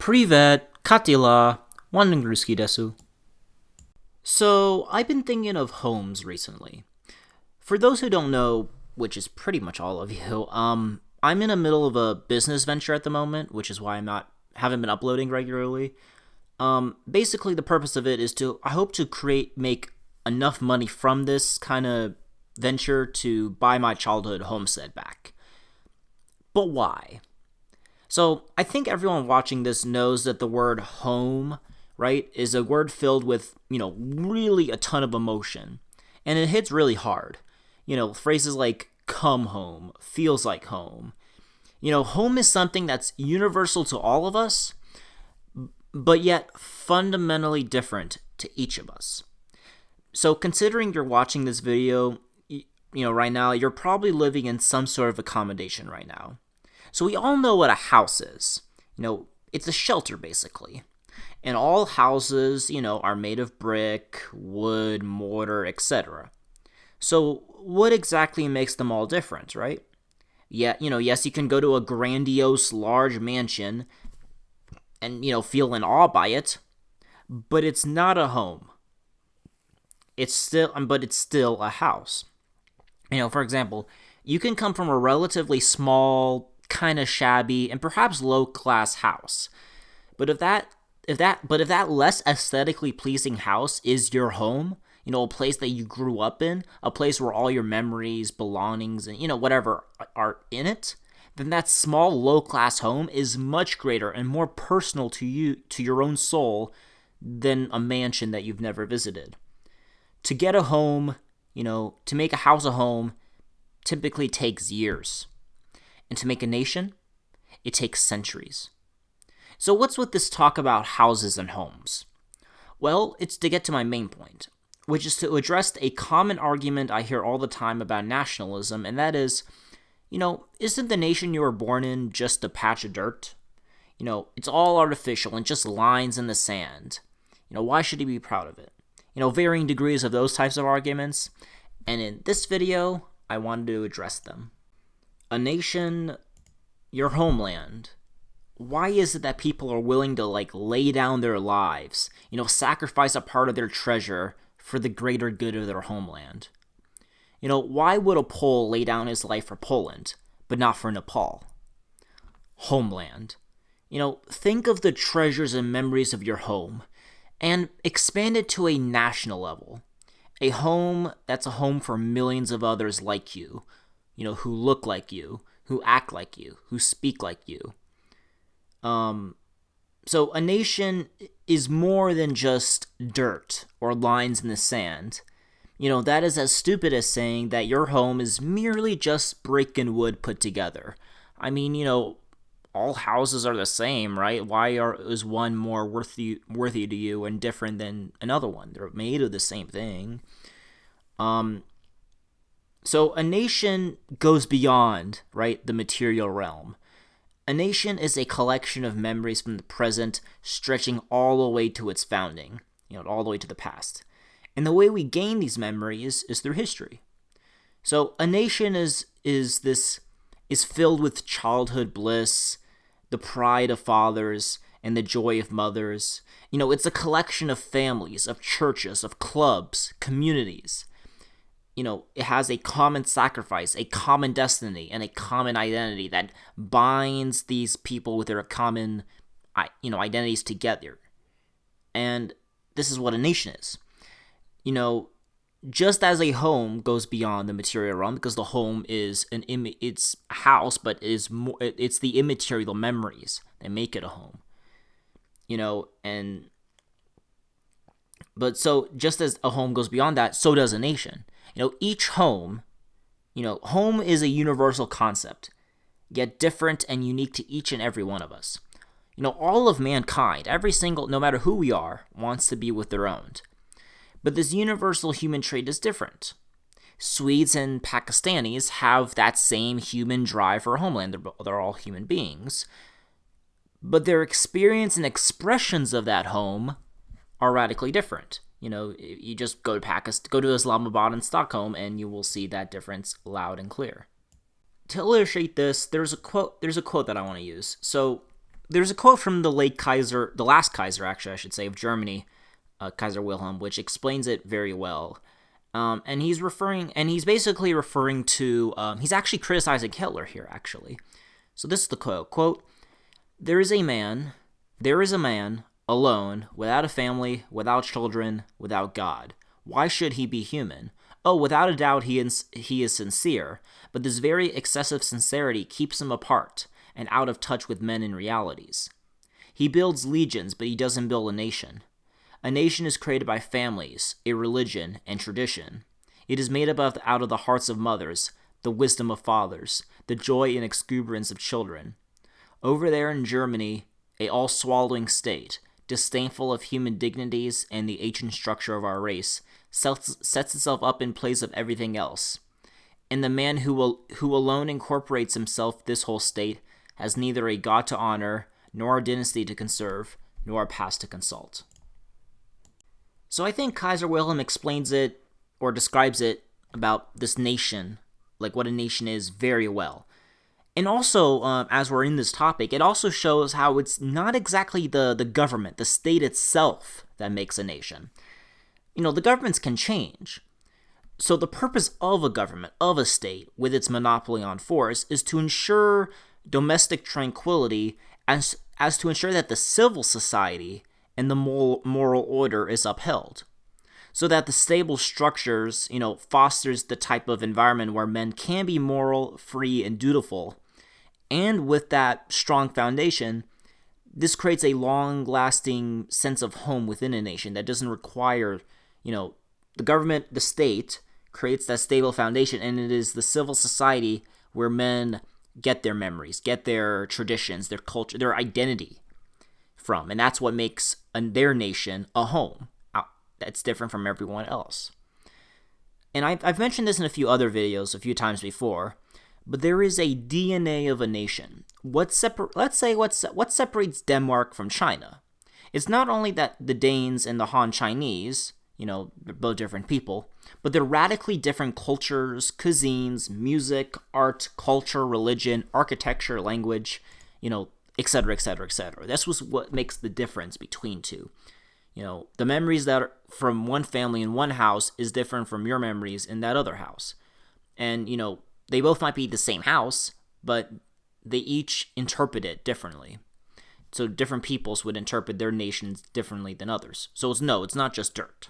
Privet, Katila, Wanengruski desu. So, I've been thinking of homes recently. For those who don't know, which is pretty much all of you, I'm in the middle of a business venture at the moment, which is why haven't been uploading regularly. Basically, the purpose of it is I hope to make enough money from this kind of venture to buy my childhood homestead back. But why? So, I think everyone watching this knows that the word home, right, is a word filled with, really a ton of emotion. And it hits really hard. Phrases like come home, feels like home. Home is something that's universal to all of us, but yet fundamentally different to each of us. So considering you're watching this video, right now, you're probably living in some sort of accommodation right now. So we all know what a house is. It's a shelter, basically. And all houses, are made of brick, wood, mortar, etc. So what exactly makes them all different, right? Yeah, yes, you can go to a grandiose, large mansion and, feel in awe by it, but it's not a home. It's still a house. For example, you can come from a relatively small, kind of shabby, and perhaps low-class house. But if that less aesthetically pleasing house is your home, a place that you grew up in, a place where all your memories, belongings, and, whatever are in it, then that small, low-class home is much greater and more personal to you, to your own soul, than a mansion that you've never visited. To get a home, to make a house a home, typically takes years. And to make a nation, it takes centuries. So what's with this talk about houses and homes? Well, it's to get to my main point, which is to address a common argument I hear all the time about nationalism, and that is, isn't the nation you were born in just a patch of dirt? It's all artificial and just lines in the sand. Why should you be proud of it? Varying degrees of those types of arguments, and in this video, I wanted to address them. A nation, your homeland. Why is it that people are willing to lay down their lives, sacrifice a part of their treasure for the greater good of their homeland? Why would a Pole lay down his life for Poland, but not for Nepal? Homeland. Think of the treasures and memories of your home, and expand it to a national level. A home that's a home for millions of others like you, who look like you, who act like you, who speak like you. So a nation is more than just dirt or lines in the sand. That is as stupid as saying that your home is merely just brick and wood put together. I mean, all houses are the same, right? Why is one more worthy to you and different than another one? They're made of the same thing. So a nation goes beyond, right, the material realm. A nation is a collection of memories from the present, stretching all the way to its founding, all the way to the past. And the way we gain these memories is through history. So a nation is filled with childhood bliss, the pride of fathers, and the joy of mothers. It's a collection of families, of churches, of clubs, communities. It has a common sacrifice, a common destiny, and a common identity that binds these people with their common, identities together. And this is what a nation is. Just as a home goes beyond the material realm, because the home is it's a house, but it's the immaterial memories that make it a home. But so just as a home goes beyond that, so does a nation. Each home, home is a universal concept, yet different and unique to each and every one of us. All of mankind, no matter who we are, wants to be with their own. But this universal human trait is different. Swedes and Pakistanis have that same human drive for a homeland. They're all human beings. But their experience and expressions of that home are radically different. You just go to Islamabad and Stockholm, and you will see that difference loud and clear. To illustrate this, there's a quote that I want to use. So, there's a quote from the last Kaiser, actually, I should say, of Germany, Kaiser Wilhelm, which explains it very well. And he's basically referring to, he's actually criticizing Hitler here, actually. So this is the quote, there is a man, alone, without a family, without children, without God. Why should he be human? Oh, without a doubt he is sincere, but this very excessive sincerity keeps him apart and out of touch with men and realities. He builds legions, but he doesn't build a nation. A nation is created by families, a religion, and tradition. It is made up out of the hearts of mothers, the wisdom of fathers, the joy and exuberance of children. Over there in Germany, a all-swallowing state, disdainful of human dignities and the ancient structure of our race, sets itself up in place of everything else. And the man who alone incorporates himself this whole state has neither a god to honor, nor a dynasty to conserve, nor a past to consult. So I think Kaiser Wilhelm explains it, or describes it, about this nation, like what a nation is, very well. And also, as we're in this topic, it also shows how it's not exactly the government, the state itself, that makes a nation. The governments can change. So the purpose of a government, of a state, with its monopoly on force, is to ensure domestic tranquility, as to ensure that the civil society and the moral order is upheld. So that the stable structures, fosters the type of environment where men can be moral, free, and dutiful. And with that strong foundation, this creates a long-lasting sense of home within a nation that doesn't require, the government, the state, creates that stable foundation, and it is the civil society where men get their memories, get their traditions, their culture, their identity from. And that's what makes their nation a home that's different from everyone else. And I've mentioned this in a few other videos a few times before, but there is a DNA of a nation. What separates Denmark from China? It's not only that the Danes and the Han Chinese, they're both different people, but they're radically different cultures, cuisines, music, art, culture, religion, architecture, language, etc., etc., etc. That's what makes the difference between two. The memories that are from one family in one house is different from your memories in that other house. And, they both might be the same house, but they each interpret it differently. So different peoples would interpret their nations differently than others. So it's not just dirt.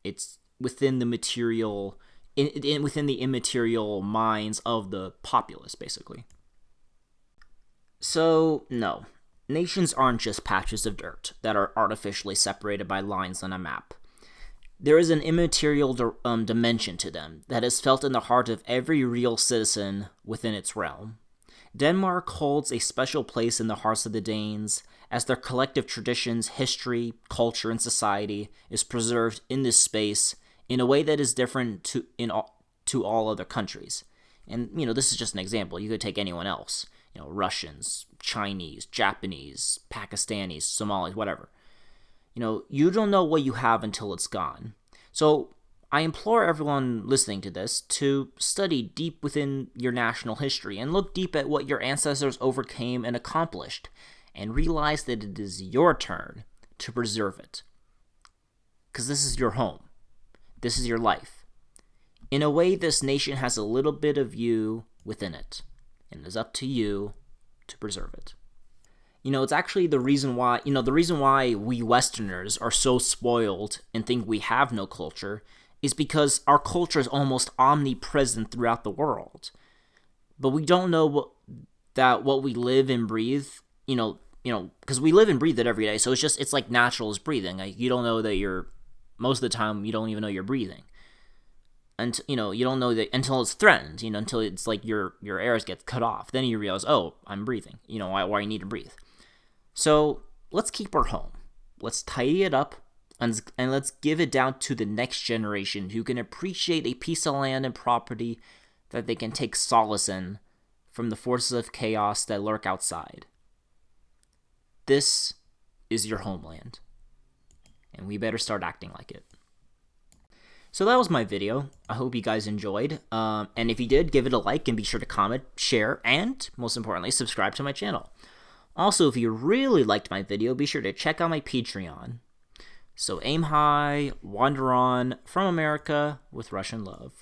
It's within the material, within the immaterial minds of the populace, basically. So, no. Nations aren't just patches of dirt that are artificially separated by lines on a map. There is an immaterial dimension to them that is felt in the heart of every real citizen within its realm. Denmark holds a special place in the hearts of the Danes, as their collective traditions, history, culture, and society is preserved in this space in a way that is different to all other countries. And, this is just an example. You could take anyone else. Russians, Chinese, Japanese, Pakistanis, Somalis, whatever. You don't know what you have until it's gone. So I implore everyone listening to this to study deep within your national history and look deep at what your ancestors overcame and accomplished, and realize that it is your turn to preserve it. Because this is your home. This is your life. In a way, this nation has a little bit of you within it, and it is up to you to preserve it. It's actually the reason why we Westerners are so spoiled and think we have no culture is because our culture is almost omnipresent throughout the world. But we don't know what we live and breathe, because we live and breathe it every day. So it's like natural as breathing. Like, you don't know that most of the time you don't even know you're breathing. And, you don't know that until it's threatened, until it's like your air gets cut off. Then you realize, oh, I'm breathing, why I need to breathe. So let's keep our home. Let's tidy it up, and let's give it down to the next generation who can appreciate a piece of land and property that they can take solace in from the forces of chaos that lurk outside. This is your homeland, and we better start acting like it. So that was my video. I hope you guys enjoyed. And if you did, give it a like and be sure to comment, share, and most importantly, subscribe to my channel. Also, if you really liked my video, be sure to check out my Patreon. So aim high, wander on, from America, with Russian love.